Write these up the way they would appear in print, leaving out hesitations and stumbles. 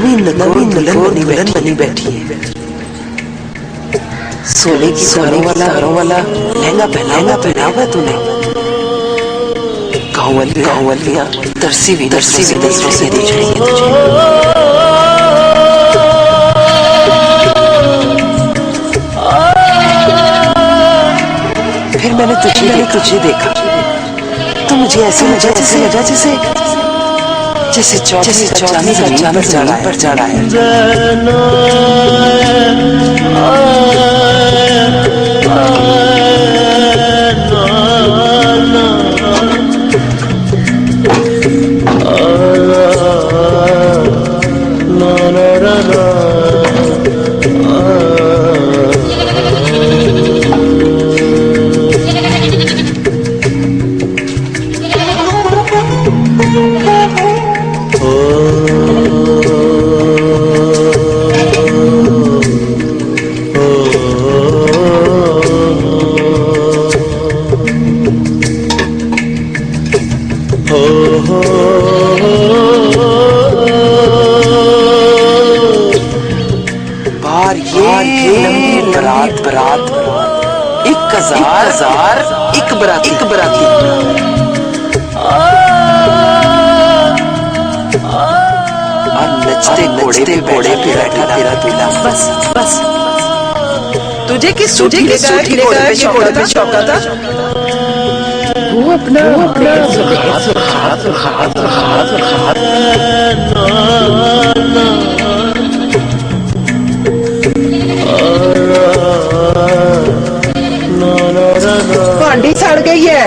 नवीन दुल्हन बनी बैठी है। सोने वाला लहंगा पहना हुआ तूने। गाँव वालियाँ तरसी हुई नजरों से देख रही है तुझे। फिर मैंने तुझे देखा तो मुझे ऐसे लगा जैसे चांदी जमीन पर जा रहा है। बारात 1001 बराती और नचते घोड़े पे बैठा तेरा दूल्हा। बस तुझे किस सूट पे चौका था? वो अपना भांडी सड़ गई है।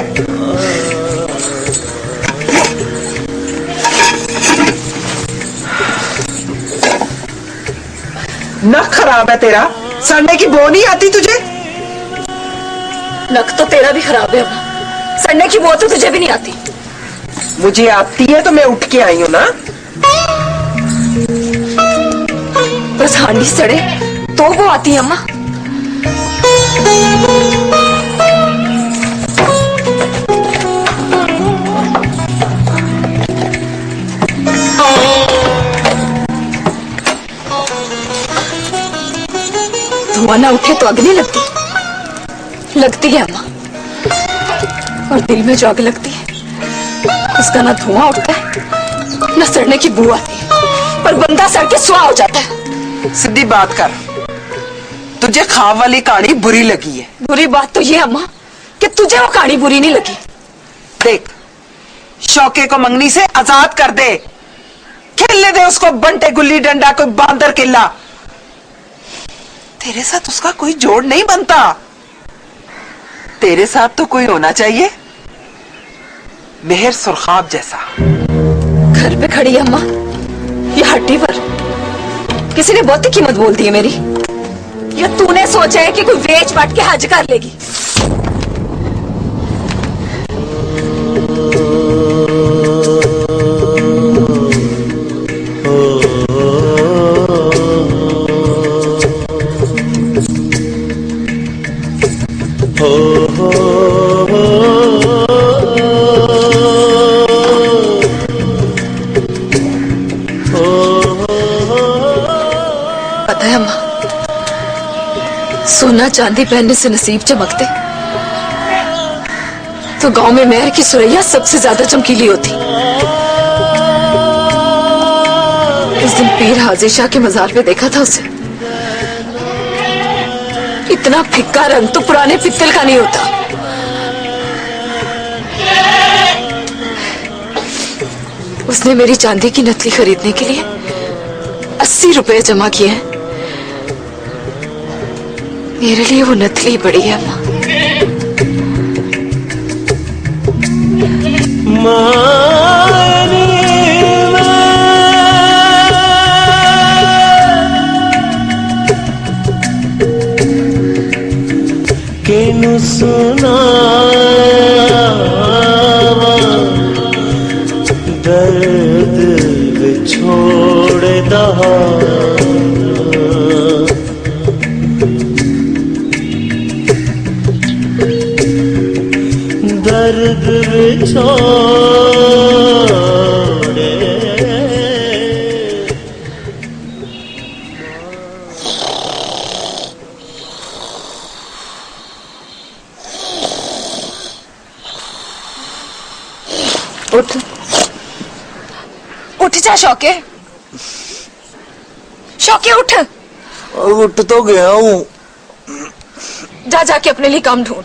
नख खराब है तेरा, सड़ने की बो नहीं आती तुझे? नख तो तेरा भी खराब है, सड़ने की बो तो तुझे भी नहीं आती। मुझे आती है तो मैं उठ के आई हूँ ना। बस हांडी सड़े तो वो आती है अम्मा। धुआं ना उठे तो आग नहीं लगती है अम्मा। और दिल में जो आग लगती है उसका ना धुआं उठता है ना सड़ने की बू आती है, पर बंदा सड़ के सुहा हो जाता है। सीधी बात कर, तुझे ख्वाब वाली कहानी बुरी लगी है। बुरी बात तो ये अम्मा कि तुझे वो कहानी बुरी नहीं लगी। देख, शौके को मंगनी से आजाद कर दे, खेलने दे उसको बंटे गुल्ली डंडा, कोई बांदर किला। तेरे साथ उसका कोई जोड़ नहीं बनता। तेरे साथ तो कोई होना चाहिए मेहर सुरखाब जैसा। घर पे खड़ी है अम्मा, ये हड्डी पर किसी ने बहुत ही कीमत बोल दी है मेरी। या तूने सोचा है कि कोई बेच बांट के हज कर लेगी? पता है अम्मा, सोना चांदी पहनने से नसीब चमकते तो गांव में मेहर की सुरैया सबसे ज्यादा चमकीली होती। इस दिन पीर हाजिर शाह के मजार पे देखा था उसे। इतना फिक्का रंग तो पुराने पित्तल का नहीं होता। उसने मेरी चांदी की नथली खरीदने के लिए 80 रुपए जमा किए हैं। मेरे लिए वो नथली बड़ी है माँ। केनु सुना दर्द विछोड़ दहा, दर्द विछोड़े उठ उठ जा शौके, शौके उठ। उठ तो गया हूँ। जा जाके अपने लिए काम ढूंढ,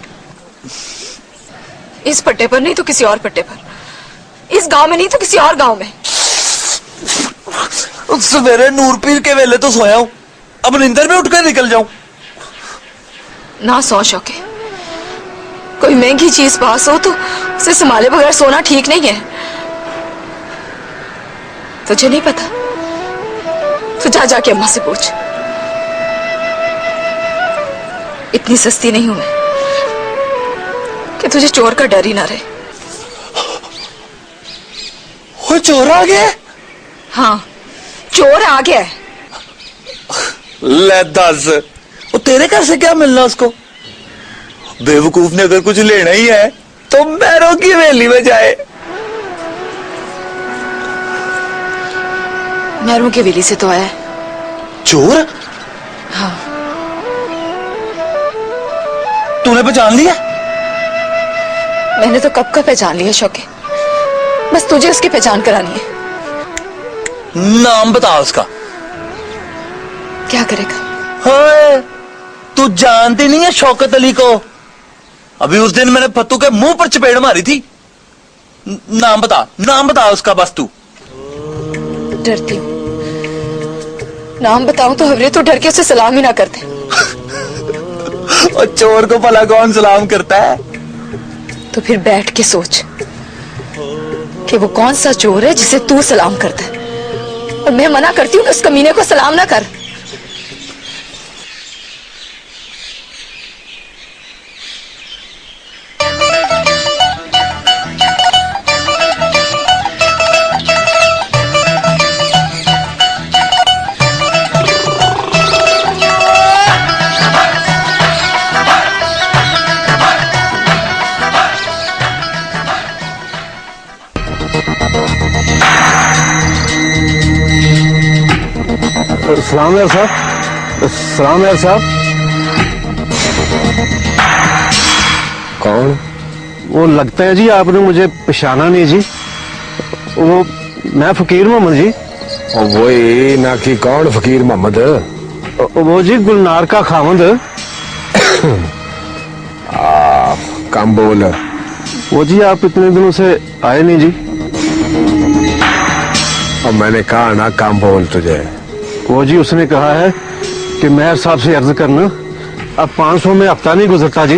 इस पट्टे पर नहीं तो किसी और पट्टे पर, इस गांव में नहीं तो किसी और गांव में। सवेरे नूर पीर के वेले तो सोया हूँ, अब नींदर में उठकर निकल जाऊं। ना सो शौके, कोई महंगी चीज पास हो तो उसे संभाले बगैर सोना ठीक नहीं है। तुझे नहीं पता तो जा जाके अम्मा से पूछ। इतनी सस्ती नहीं हूं मैं कि तुझे चोर का डर ही ना रहे। वो चोर आ गया? हाँ, चोर आ गया है। ले दस, वो तेरे घर से क्या मिलना उसको? बेवकूफ ने अगर कुछ लेना ही है तो मैरों की हवेली में जाए। मैरों की हवेली से तो आया है। चोर? हाँ। तूने पहचान लिया? मैंने तो कब का पहचान लिया शौके, बस तुझे उसकी पहचान करानी है। नाम बता उसका। क्या करेगा? हाँ, तू जानती नहीं है शौकत अली को? अभी उस दिन मैंने फत्तू के मुंह पर चपेड़ मारी थी। नाम बता उसका बस तू। डरती हूँ, नाम बताऊं तो हवरे तो डर के उसे सलाम ही ना करते। और चोर को भला कौन सलाम करता है? तो फिर बैठ के सोच कि वो कौन सा चोर है जिसे तू सलाम करता है, और मैं मना करती हूँ कि उस कमीने को सलाम ना कर। सलाम यार साहब, सलाम यार साहब। कौन? वो लगता है जी आपने मुझे पहचाना नहीं जी। वो मैं फकीर मोहम्मद जी। और वही ना कि कौन फकीर मोहम्मद? वो जी गुलनार का खामद। कम बोल। वो जी आप इतने दिनों से आए नहीं जी। और मैंने कहा ना कम बोल तुझे। वो जी उसने कहा है कि मेयर साहब से अर्ज करना, अब 500 में हफ्ता नहीं गुजरता जी।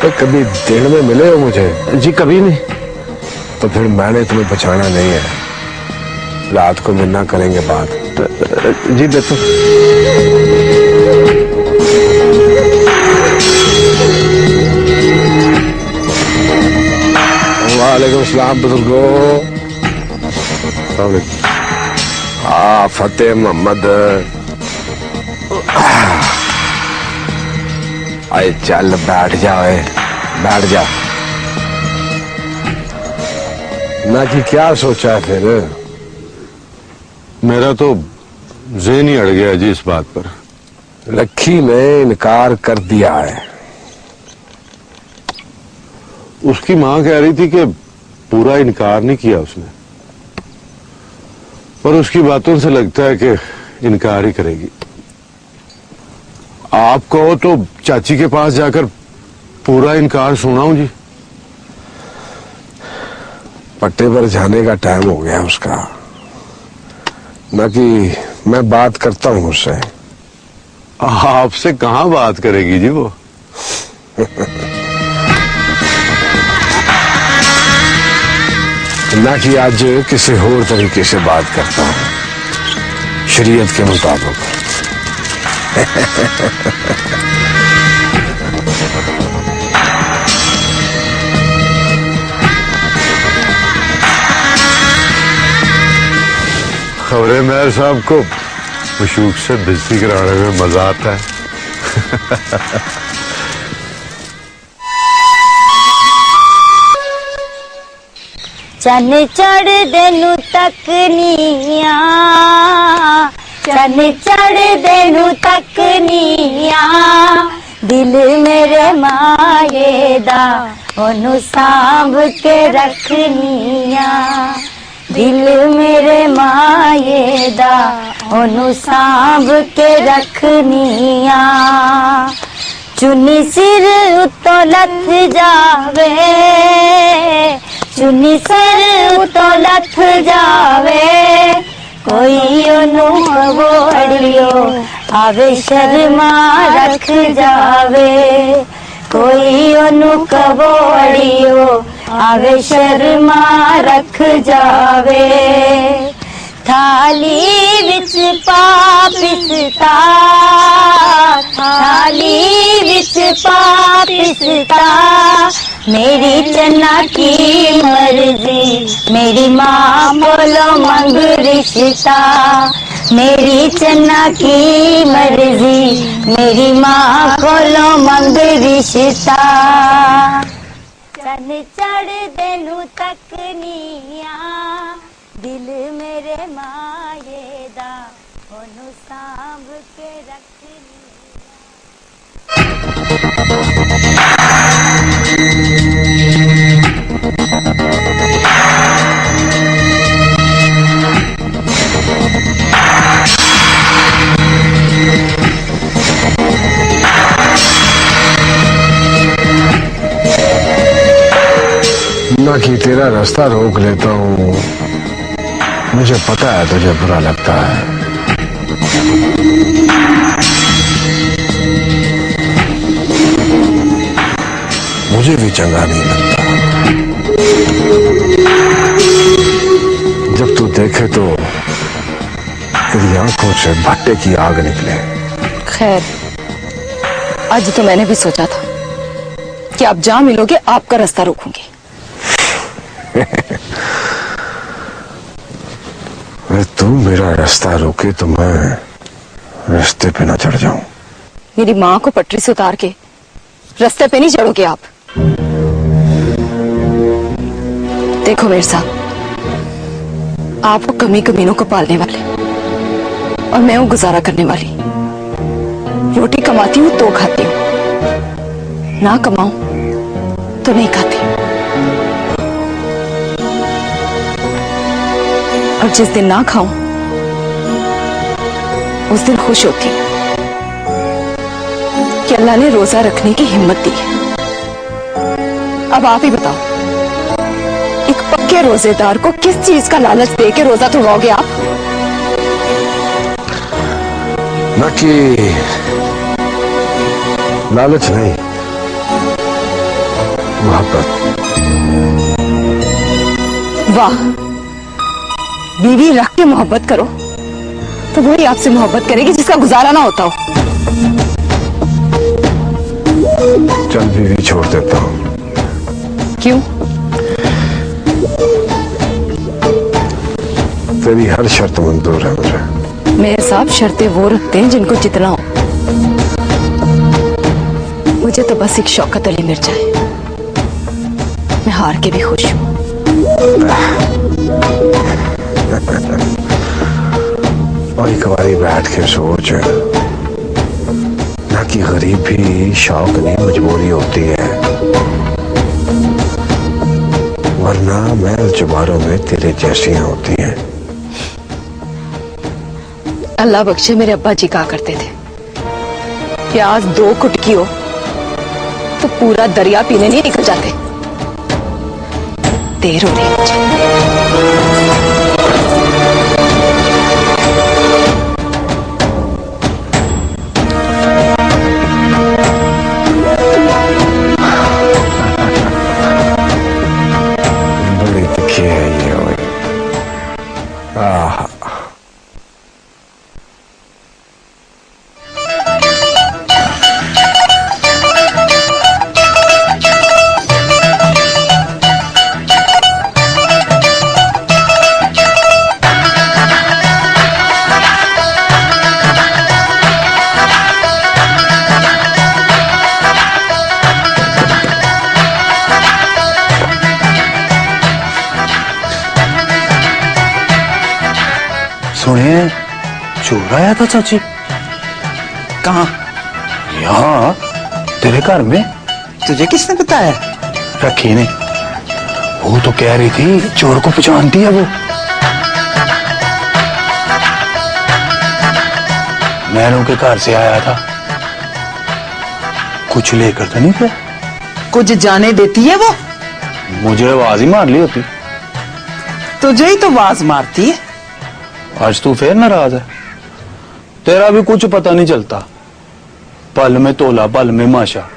तो कभी दिन में मिले हो मुझे? जी कभी नहीं। तो फिर मैंने तुम्हें बचाना नहीं है, रात को मिलना करेंगे बात। जी बेहतर। वालेकुम सलाम बुजुर्गो। हाँ फतेह मोहम्मद। आए चल बैठ जा, बैठ जा। ना कि क्या सोचा है फिर? मेरा तो ज़हन ही अड़ गया जी इस बात पर। लक्की ने इनकार कर दिया है। उसकी मां कह रही थी कि पूरा इनकार नहीं किया उसने, पर उसकी बातों से लगता है कि इनकार ही करेगी। आप कहो तो चाची के पास जाकर पूरा इनकार सुनाऊं जी? पट्टे पर जाने का टाइम हो गया उसका, ना कि मैं बात करता हूं उससे। आपसे कहां बात करेगी जी वो? ना कि आज किसी और तरीके से बात करता हूं, शरीयत के मुताबिक। खबरें मेयर साहब को मशूक से बेइज्जती कराने में मजा आता है। चन चढ़ देनु तकनिया, चन चढ़ देनु तकनिया, दिल मेरे माए दा ओनू सांभ के रखनिया दिल मेरे माए दा ओनू सांभ के रखनिया चुनी सिर उतो लथ जावे चुनी सिर उतो लथ जावे कोई ओनू बोलियो आवे शर्मा रख जावे कोई ओनू कबोड़ियो आवे शर्मा रख जावे थाली विच पा पिसता थाली विच पा पिसता मेरी चन्ना की मर्जी मेरी माँ बोलो मंग रिश्ता मेरी चन्ना की मर्जी मेरी माँ बोलो मंग रिश्ता चन चढ़ देनू तकनिया दिल मेरे माए दा ओनू सांभ के रखनिया ना कि तेरा रास्ता रोक लेता हूँ मुझे पता है तुझे बुरा लगता है मुझे भी चंगा नहीं लगता जब तू देखे तो तेरी आंखों से भट्टे की आग निकले। खैर, आज तो मैंने भी सोचा था कि आप जहां मिलोगे आपका रास्ता रोकूंगी। तू मेरा रास्ता रोके तो मैं रास्ते पे ना चढ़ जाऊं। मेरी माँ को पटरी से उतार के रास्ते पे नहीं चढ़ोगे आप। देखो मेरे साहब, आप वो कमी कमीनों को पालने वाले और मैं हूं गुजारा करने वाली। रोटी कमाती हूँ तो खाती हूँ, ना कमाऊं तो नहीं खाती। और जिस दिन ना खाऊं उस दिन खुश होती हूं कि अल्लाह ने रोजा रखने की हिम्मत दी है। अब आप ही बताओ, एक पक्के रोजेदार को किस चीज का लालच दे के रोजा तोड़वाओगे आप? ना कि लालच नहीं, मोहब्बत। वाह, बीवी रख के मोहब्बत करो तो वही आपसे मोहब्बत करेगी जिसका गुजारा ना होता हो। चल बीवी छोड़ देता हूं। क्यों? तेरी हर शर्त मंजूर है मुझे। मेरे साहब शर्तें वो रखते हैं जिनको जितना हो। मुझे तो बस एक शौकत अली मिल जाए, मैं हार के भी खुश हूं। और एक बारी बैठ के सोच, ना कि गरीब भी शौक नहीं मजबूरी होती है, वरना महल चुबारों में तेरे जैसियां होती हैं। अल्लाह बख्शे, मेरे अब्बा जी कहा करते थे, प्याज 2 कुटकी हो तो पूरा दरिया पीने नहीं निकल जाते। देर हो रही है मुझे। बड़ी तिखी है ये। आह, सुने, चोर आया था चाची। कहाँ? यहाँ तेरे घर में? तुझे किसने बताया? रखी ने। वो तो कह रही थी चोर को पहचानती है वो। मैं उनके घर से आया था, कुछ लेकर तो नहीं थे? कुछ जाने देती है वो? मुझे आवाज ही मार ली होती। तुझे ही तो आवाज मारती है। आज तू फिर नाराज है? तेरा भी कुछ पता नहीं चलता, पल में तोला पल में माशा।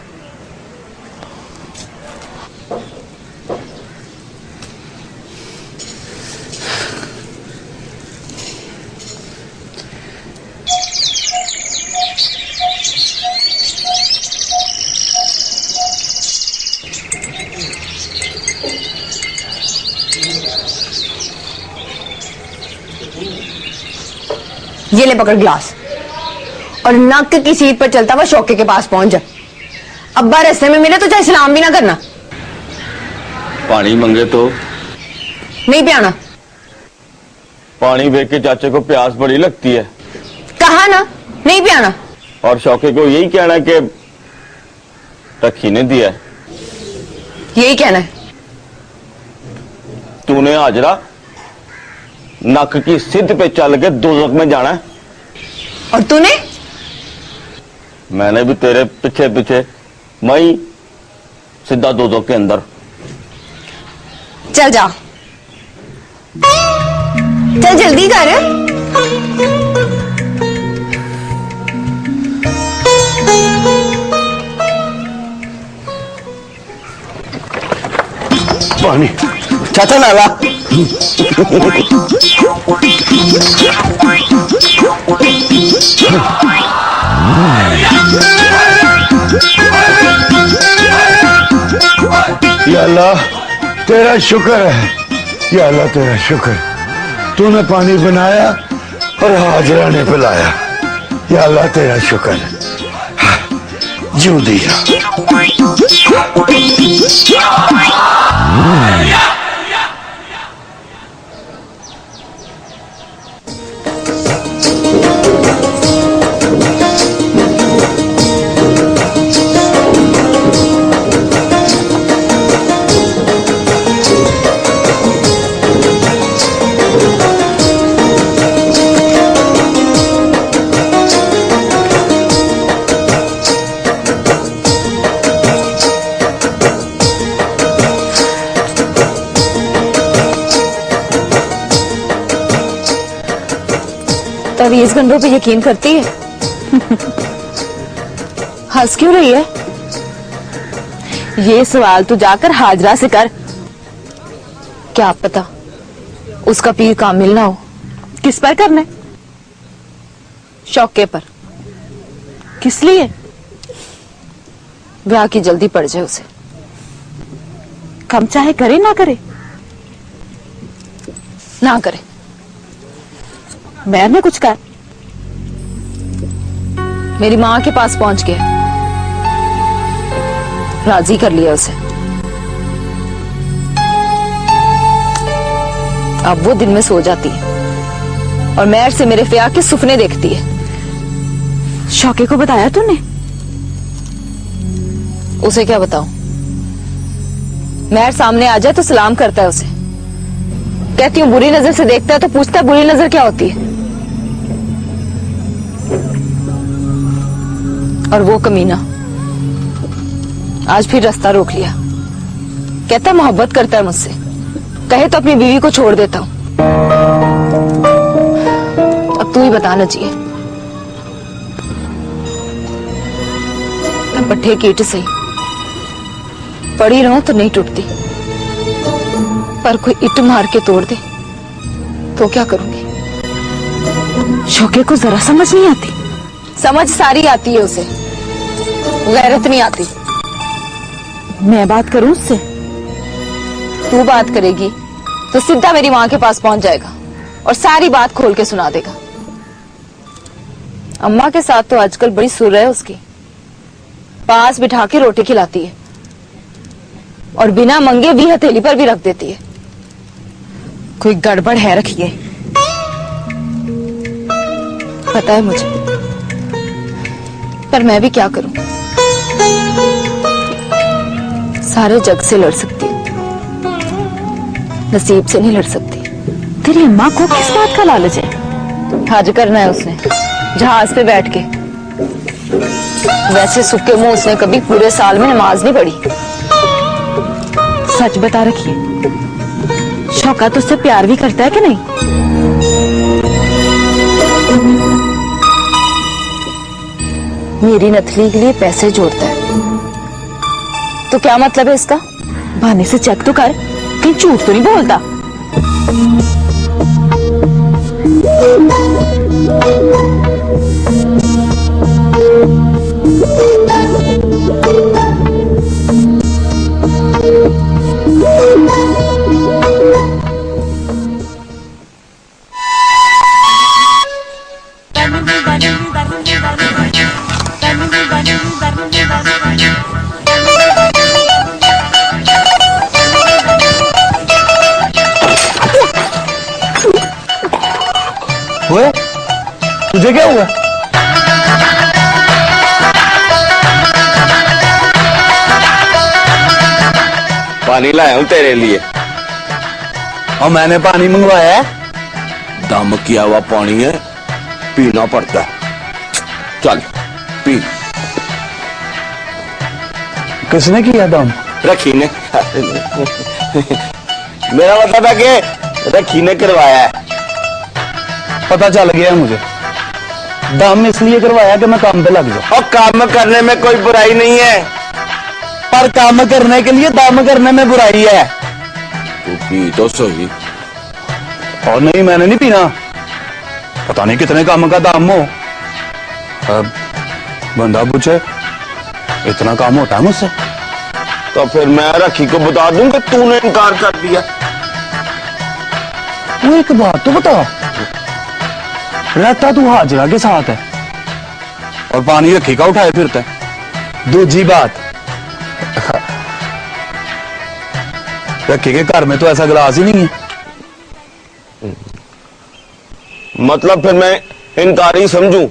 ये ले पकड़ ग्लास और नक की सीट पर चलता हुआ शौके के पास पहुंच जा। अब्बा रास्ते में मिले तो चाहे सलाम भी ना करना। पानी मंगे तो नहीं पियाना। पानी देख के चाचे को प्यास बड़ी लगती है। कहा ना नहीं पियाना। और शौके को यही कहना है कि रखी ने दिया है। यही कहना है। तूने हाजरा नक की सिद्ध पे चल के दोज़ख में जाना है। और तूने? मैंने भी तेरे पीछे पीछे मई सीधा दोज़ख के अंदर। चल जा, चल जल्दी कर। पानी। चाचा नाला। या अल्लाह तेरा शुक्र है, या अल्लाह तेरा शुक्र, तूने पानी बनाया और हाजरा ने पिलाया। या अल्लाह तेरा शुक्र है। जू दिया। तब इस गंडों पे यकीन करती है? हंस क्यों रही है? ये सवाल तू जाकर हाजरा से कर। क्या पता उसका पीर कामिल ना हो। किस पर करने? शौके पर। किस लिए? ब्याह की जल्दी पड़ जाए उसे। कम चाहे करे ना करे, ना करे। मैंने कुछ कहा? मेरी मां के पास पहुंच गया, राजी कर लिया उसे। अब वो दिन में सो जाती है और महर से मेरे फ्याक के सुपने देखती है। शौके को बताया तूने? उसे क्या बताऊं? महर सामने आ जाए तो सलाम करता है उसे। कहती हूं बुरी नजर से देखता है तो पूछता है बुरी नजर क्या होती है। और वो कमीना आज फिर रास्ता रोक लिया। कहता मोहब्बत करता है मुझसे, कहे तो अपनी बीवी को छोड़ देता हूं। अब तू ही बताना चाहिए। मैं पट्टे की ईंट सही पड़ी रहूं तो नहीं टूटती, पर कोई ईंट मार के तोड़ दे तो क्या करूंगी? शौके को जरा समझ नहीं आती। समझ सारी आती है उसे, गैरत नहीं आती। मैं बात करूं उससे? तू बात करेगी तो सीधा मेरी मां के पास पहुंच जाएगा और सारी बात खोल के सुना देगा। अम्मा के साथ तो आजकल बड़ी सुर है उसकी। पास बिठा के रोटी खिलाती है और बिना मंगे भी हथेली पर भी रख देती है। कोई गड़बड़ है रखिए, पता है मुझे, पर मैं भी क्या करूं। सारे जग से लड़ सकती हूँ, नसीब से नहीं लड़ सकती। तेरी अम्मा को किस बात का लालच है? हज करना है उसने जहाज पे बैठ के। वैसे सूखे मुंह उसने कभी पूरे साल में नमाज नहीं पढ़ी। सच बता रखिए, शौकत उससे प्यार भी करता है कि नहीं? मेरी नथली के लिए पैसे जोड़ता है, तो क्या मतलब है इसका? बहाने से चेक तो कर, कहीं झूठ तो नहीं बोलता। ओए, तुझे क्या हुआ? पानी लाया हूं तेरे लिए। और मैंने पानी मंगवाया है। दम किया हुआ पानी है, पीना पड़ता है। चल पी। किसने किया दम? रखी ने। मेरा मतलब है कि रखी ने करवाया है। पता चल गया मुझे। दम इसलिए करवाया कि मैं काम पे लग जाऊं। और काम करने में कोई बुराई नहीं है, पर काम करने के लिए दम करने में बुराई है। तू पी तो सही। और नहीं, मैंने नहीं पीना। पता नहीं कितने काम का दाम हो। अब बंदा पूछे इतना काम होता है मुझसे? तो फिर मैं रखी को बता दूं कि तूने इनकार कर दिया। वो एक बात तो बता, रहता तू हाजरा के साथ है और पानी रखी का उठाए फिरता है। दूसरी बात, रखी के घर में तो ऐसा गिलास ही नहीं है। मतलब फिर मैं इनकारी समझूं?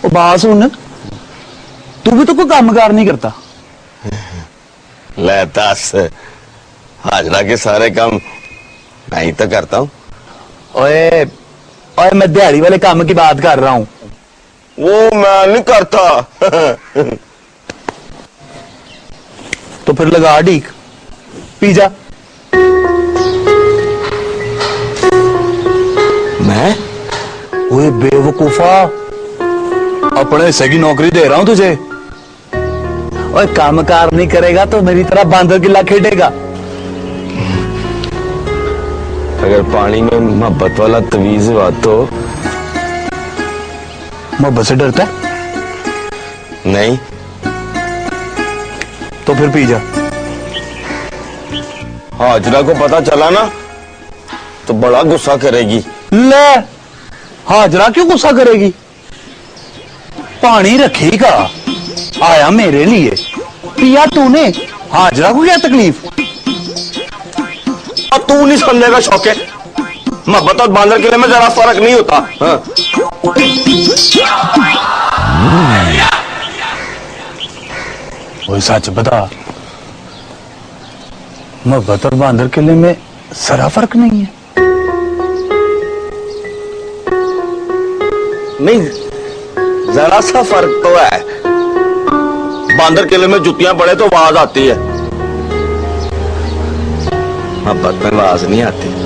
बात सुन, तू भी तो कोई कामकार नहीं करता। ले दस, हाजरा के सारे काम मैं ही तो करता हूं। ओए ओए, मैं दिहाड़ी वाले काम की बात कर रहा हूं। वो मैं नहीं करता। तो फिर लगा डीक, पी जा। मैं? ओए बेवकूफा, अपने हिस्से की नौकरी दे रहा हूं तुझे। ओए कामकार नहीं करेगा तो मेरी तरह बांदर किला खेडेगा। अगर पानी में मोहब्बत वाला तवीज हुआ तो? मोहब्बत से डरता है? नहीं। तो फिर पी जा। हाजरा को पता चला ना तो बड़ा गुस्सा करेगी। ले, हाजरा क्यों गुस्सा करेगी? पानी रखेगा, आया मेरे लिए, पिया तूने, हाजरा को क्या तकलीफ? और तू नहीं समझेगा शौके, मोहब्बत और बांदर किले में जरा फर्क नहीं होता। हाँ। वही सच बता, मोहब्बत और बांदर किले में जरा फर्क नहीं है? नहीं, जरा सा फर्क तो है। बांदर किले में जुतियां पड़े तो आवाज आती है, मोहब्बत में आवाज नहीं आती।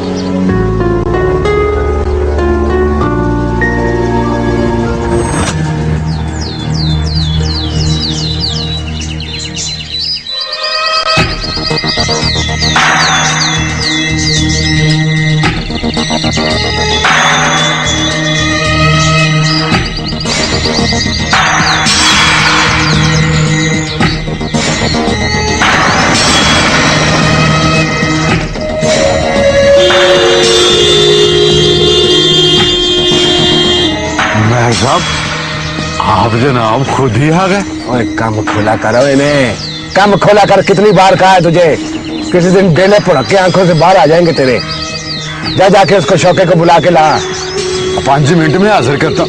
साहब, आप जनाब खुद ही आ गए। ओए कम खोला करो इन्हें, कम खोला कर। कितनी बार कहा है तुझे, किसी दिन डेले पड़क के आंखों से बाहर आ जाएंगे तेरे। जा जाके उसको शौके को बुला के ला। 5 मिनट में हाजिर करता।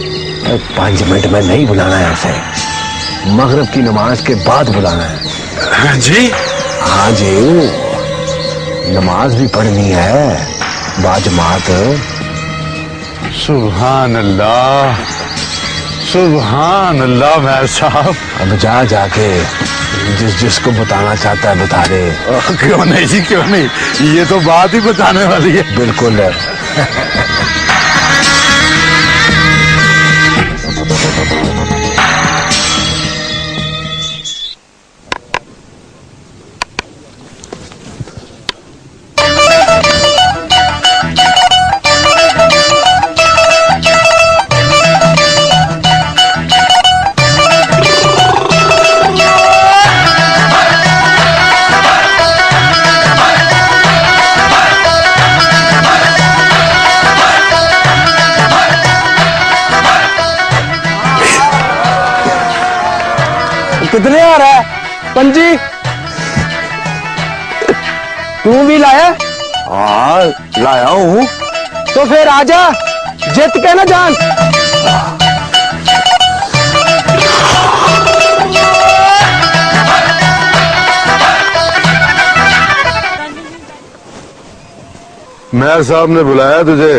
5 मिनट में नहीं बुलाना है उसे, मगरिब की नमाज के बाद बुलाना है। जी हाँ जी, नमाज भी पढ़नी है बाजमात। सुभान अल्लाह, सुभान अल्लाह। मेयर साहब अब जाके जिसको बताना चाहता है बता दे। क्यों नहीं जी, क्यों नहीं, ये तो बात ही बताने वाली है। बिल्कुल। कितने आ रहा है? पंजी तू भी लाया? हाँ लाया हूँ। तो फिर आजा, जित के ना जान। मेयर साहब ने बुलाया तुझे,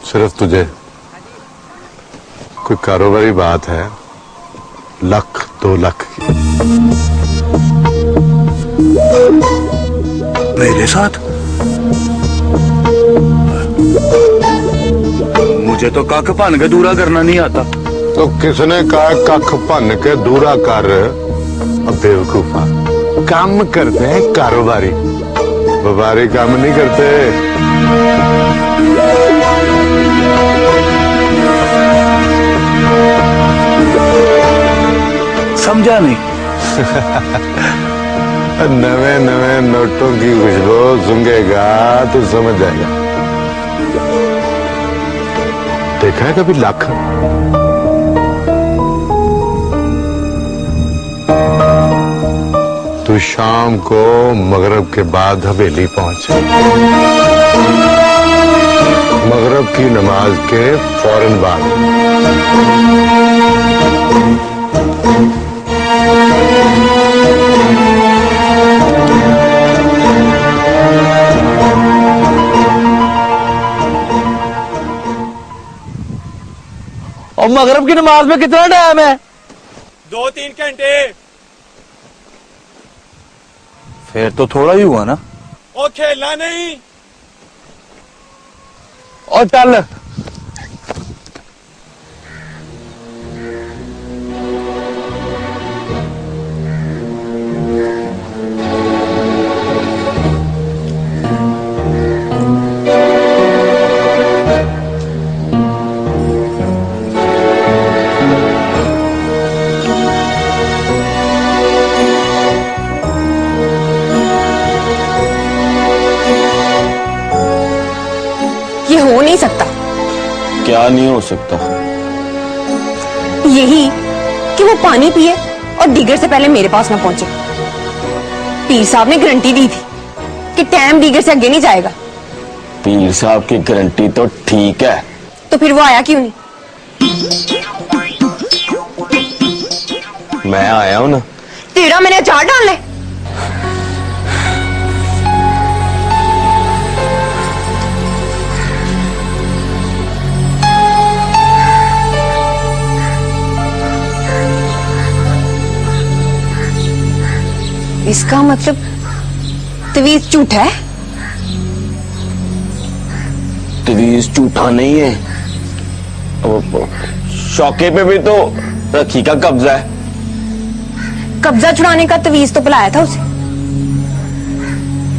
सिर्फ तुझे। कोई कारोबारी बात है, 1-2 लाख की। मेरे साथ? मुझे तो कख भन के दूरा करना नहीं आता। तो किसने कहा कख भन के दूरा कर? अब बेवकूफा, काम करते हैं कारोबारी, व्यापारी काम नहीं करते। समझा नहीं। नवे नवे नोटों की खुशबू सूंघेगा तो समझ जाएगा। देखा है कभी लाख? तू शाम को मगरिब के बाद हवेली पहुंच, मगरिब की नमाज के फौरन बाद। और मगरिब की नमाज में कितना टाइम है? 2-3 घंटे। फिर तो थोड़ा ही हुआ ना। और खेलना नहीं। और चल। ये हो नहीं सकता। क्या नहीं हो सकता? यही कि वो पानी पिए और डीगर से पहले मेरे पास ना पहुंचे। पीर साहब ने गारंटी दी थी कि टाइम डीगर से आगे नहीं जाएगा। पीर साहब की गारंटी तो ठीक है, तो फिर वो आया क्यों नहीं? मैं आया हूं ना। तेरा मैंने अचार डाल ले। इसका मतलब तवीज झूठा है? तवीज झूठा नहीं है। शौके पे भी तो रखी का कब्जा है। कब्जा छुड़ाने का तवीज तो पिलाया था उसे,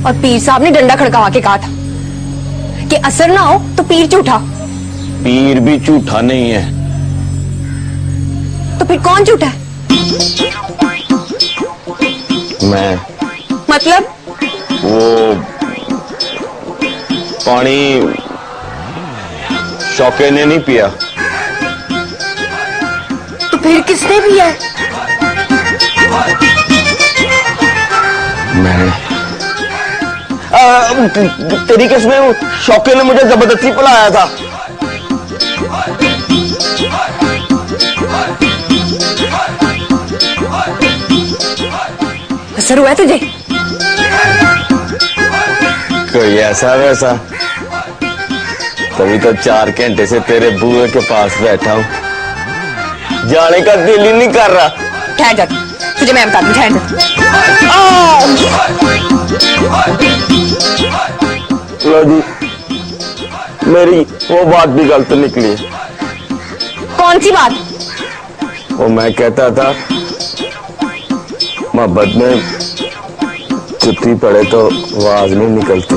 और पीर साहब ने डंडा खड़का के कहा था कि असर ना हो तो पीर झूठा। पीर भी झूठा नहीं है। तो फिर कौन झूठा है? मैं। मतलब? वो पानी शौके ने नहीं पिया। तो फिर किसने पिया है? मैं। तेरी किस्में शौके ने मुझे जबरदस्ती पिलाया था। असर हुआ है तुझे? कोई ऐसा वैसा, तभी तो 4 घंटे से तेरे बुए के पास बैठा हूं, जाने का दिल ही नहीं कर रहा। ठहर जा, तुझे मैं बता दूं, ठहर जा। लो जी, मेरी वो बात भी गलत निकली। कौन सी बात? वो मैं कहता था मोहब्बत में चुप्पी पड़े तो आवाज नहीं निकलती।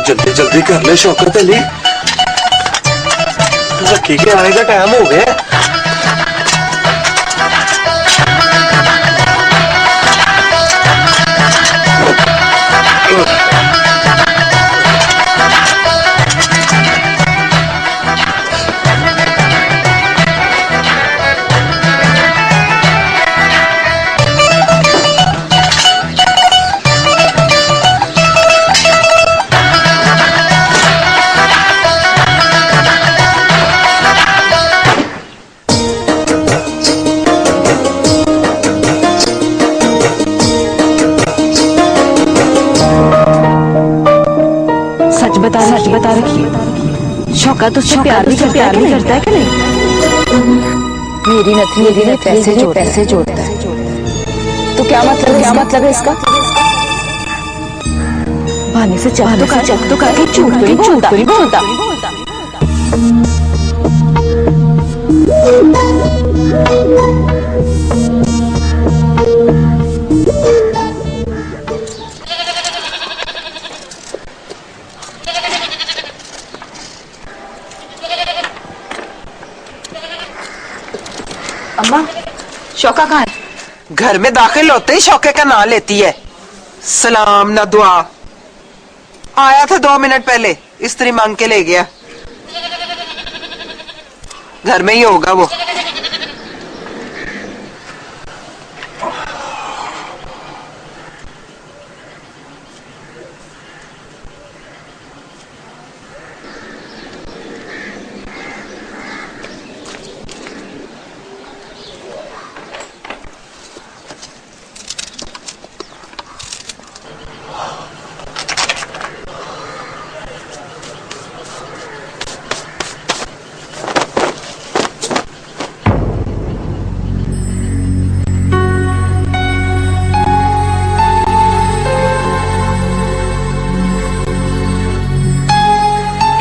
जल्दी जल्दी कर ले शौकत अली, रखी के आने का टाइम हो गया। सच बता रखी, शौकत उससे प्यार भी करता है कि नहीं? मेरी नथनी ने पैसे जोड़ता है, तो क्या मतलब है इसका? बहाने से चक तो काके झूठ तो नहीं बोलता। अम्मा, शौका कहाँ है? घर में दाखिल होते ही शौके का नाम लेती है। सलाम ना दुआ। आया था 2 मिनट पहले, स्त्री मांग के ले गया। घर में ही होगा वो।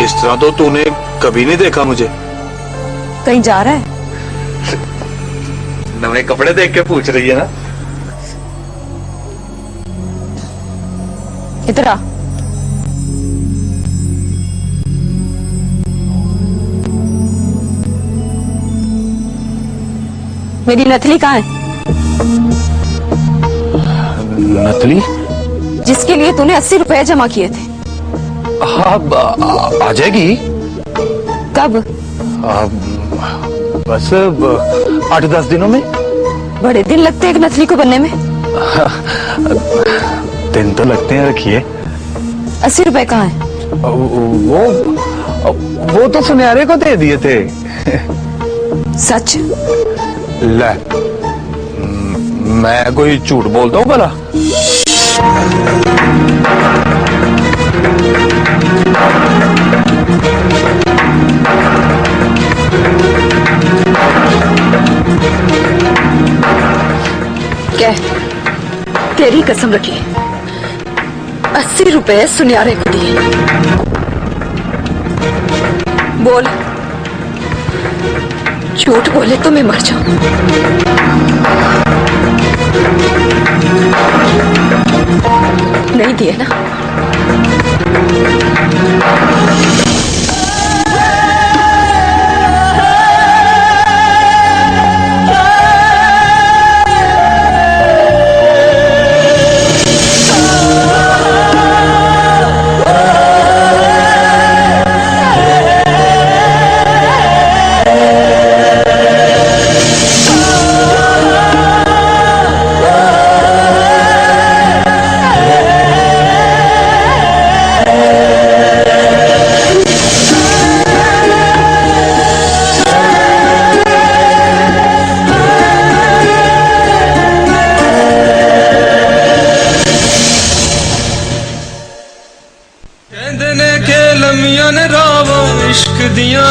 इस तरह तो तूने कभी नहीं देखा मुझे। कहीं जा रहा है? नवे कपड़े देख के पूछ रही है ना। इधर आ। मेरी नथली कहाँ है? नथली? जिसके लिए तूने 80 रुपए जमा किए थे। हाँ, आ जाएगी। कब? बस 8-10 दिनों में। बड़े दिन लगते हैं एक नथली को बनने में। दिन तो लगते हैं, रखिए। 80 रुपए कहाँ है? वो तो सुनहरे को दे दिए थे। सच? ले, मैं कोई झूठ बोलता हूँ भला? क्या? तेरी कसम रखी 80 रुपए सुनहरे को दिए। बोल, झूठ बोले तो मैं मर जाऊं। नहीं दिए ना? कहंदे ने के लम्हियां ने रावां इश्क दियां